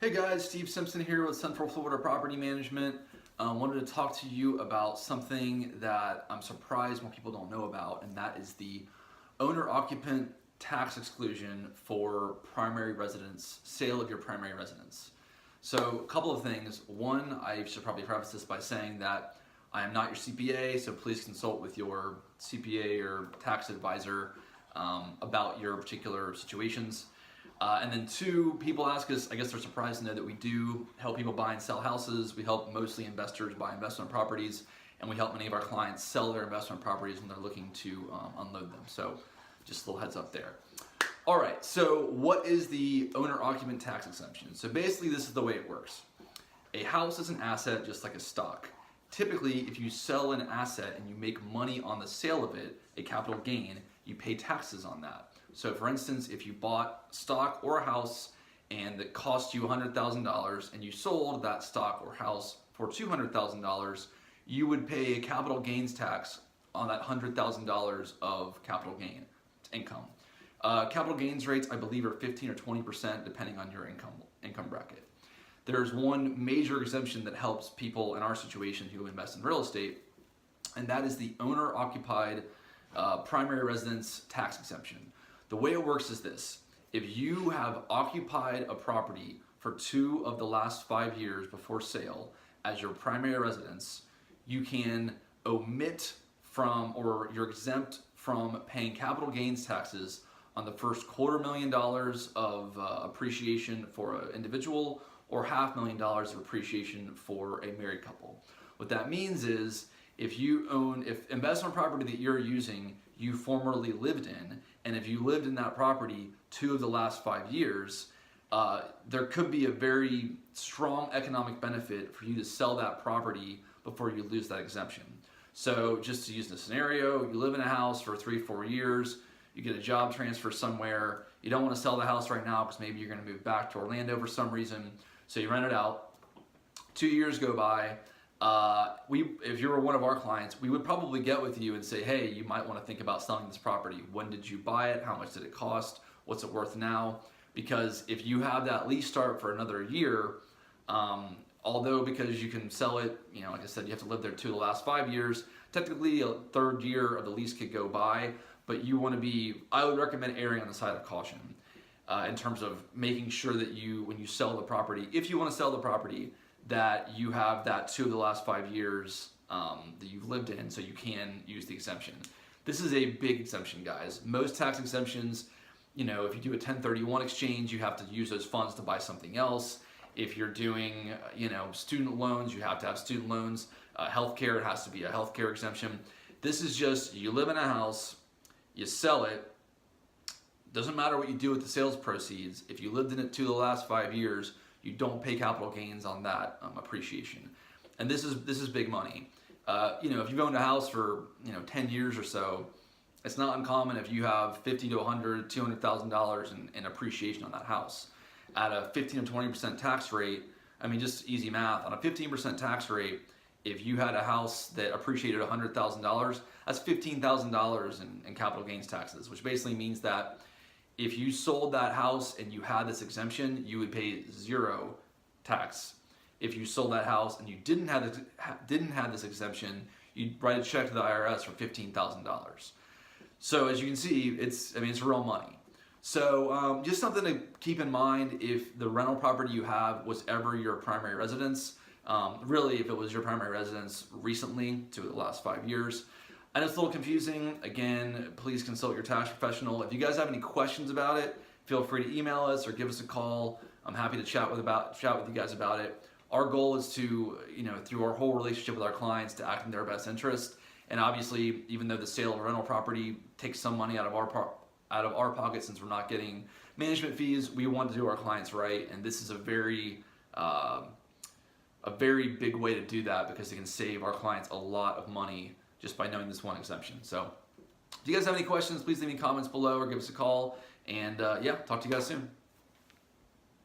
Hey guys, Steve Simpson here with Central Florida Property Management. Wanted to talk to you about something that I'm surprised more people don't know about, and that is the Owner Occupant Tax Exclusion for primary residence, sale of your primary residence. So a couple of things. One, I should probably preface this by saying that I am not your CPA, so please consult with your CPA or tax advisor about your particular situations. And then two, people ask us, I guess they're surprised to know that we do help people buy and sell houses. We help mostly investors buy investment properties, and we help many of our clients sell their investment properties when they're looking to unload them. So just a little heads up there. All right, so what is the owner occupant tax exemption? So basically this is the way it works. A house is an asset just like a stock. Typically, if you sell an asset and you make money on the sale of it, a capital gain, you pay taxes on that. So for instance, if you bought stock or a house and it cost you $100,000 and you sold that stock or house for $200,000, you would pay a capital gains tax on that $100,000 of capital gain income. Capital gains rates, I believe, are 15 or 20% depending on your income bracket. There's one major exemption that helps people in our situation who invest in real estate, and that is the owner-occupied primary residence tax exemption. The way it works is this: if you have occupied a property for 2 of the last 5 years before sale as your primary residence, you can omit from, or you're exempt from paying capital gains taxes on the first $250,000 of appreciation for an individual or $500,000 of appreciation for a married couple. What that means is if investment property that you're using you formerly lived in, and if you lived in that property 2 of the last 5 years, there could be a very strong economic benefit for you to sell that property before you lose that exemption. So just to use the scenario, you live in a house for 3-4 years, you get a job transfer somewhere, you don't want to sell the house right now because maybe you're going to move back to Orlando for some reason, so you rent it out. 2 years go by. If you were one of our clients, we would probably get with you and say, hey, you might want to think about selling this property. When did you buy it? How much did it cost? What's it worth now? Because if you have that lease start for another year, although because you can sell it, like I said, you have to live there 2 of the last 5 years, technically a 3rd year of the lease could go by, but you want to be, I would recommend erring on the side of caution in terms of making sure that when you sell the property, if you want to sell the property, that you have that 2 of the last 5 years that you've lived in, so you can use the exemption. This is a big exemption, guys. Most tax exemptions, if you do a 1031 exchange, you have to use those funds to buy something else. If you're doing, student loans, you have to have student loans. Healthcare, it has to be a healthcare exemption. This is just, you live in a house, you sell it. Doesn't matter what you do with the sales proceeds. If you lived in it 2 of the last 5 years, you don't pay capital gains on that appreciation. And this is big money. If you've owned a house for 10 years or so, it's not uncommon if you have $50 to $100, $200,000 in appreciation on that house. At a 15 to 20% tax rate, just easy math, on a 15% tax rate, if you had a house that appreciated $100,000, that's $15,000 in capital gains taxes, which basically means that if you sold that house and you had this exemption, you would pay 0 tax. If you sold that house and you didn't have this exemption, you'd write a check to the IRS for $15,000. So as you can see, it's real money. So just something to keep in mind if the rental property you have was ever your primary residence. Really, if it was your primary residence recently, 2 of the last 5 years. I know it's a little confusing. Again, please consult your tax professional. If you guys have any questions about it, feel free to email us or give us a call. I'm happy to chat with you guys about it. Our goal is to, through our whole relationship with our clients, to act in their best interest. And obviously, even though the sale of a rental property takes some money out of our pocket, since we're not getting management fees, we want to do our clients right. And this is a very big way to do that, because it can save our clients a lot of money just by knowing this one exemption. So if you guys have any questions, please leave me comments below or give us a call. And yeah, talk to you guys soon.